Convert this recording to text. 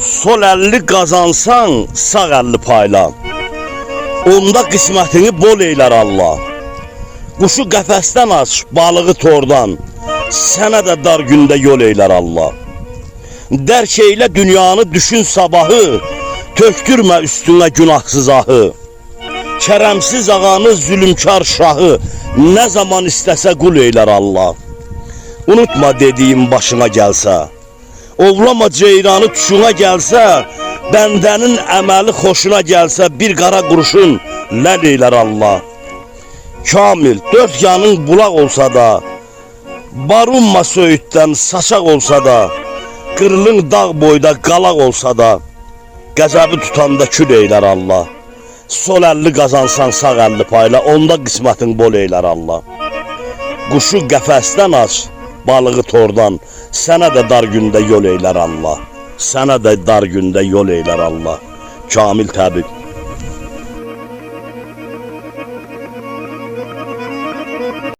Sol əlli qazansan, sağ əlli payla. Onda qismətini bol eylər Allah. Quşu qəfəsdən aç, balığı tordan. Sənə də dar gündə yol eylər Allah. Dərk eylə dünyanı, düşün sabahı. Tökdürmə üstünə günahsız ahı. Kərəmsiz ağanı, zülümkar şahı. Nə zaman istəsə qul eylər Allah. Unutma dediyim başına gəlsə. Ovlama ceyranı tuşuna gəlsə, bəndənin əməli xoşuna gəlsə, bir qara qurşun ləl eylər Allah. Kamil, dörd yanın bulaq olsa da, barunma söyüddən saçaq olsa da, qırılın dağ boyda qalaq olsa da, qəzəbi tutanda kül eylər Allah. Sol əlli qazansan, sağ əlli payla, onda qismətin bol eylər Allah. Quşu qəfəsdən aç, balığı tordan, sənə də dar gündə yol eylər Allah. Sənə də dar gündə yol eylər Allah. Kamil Təbib.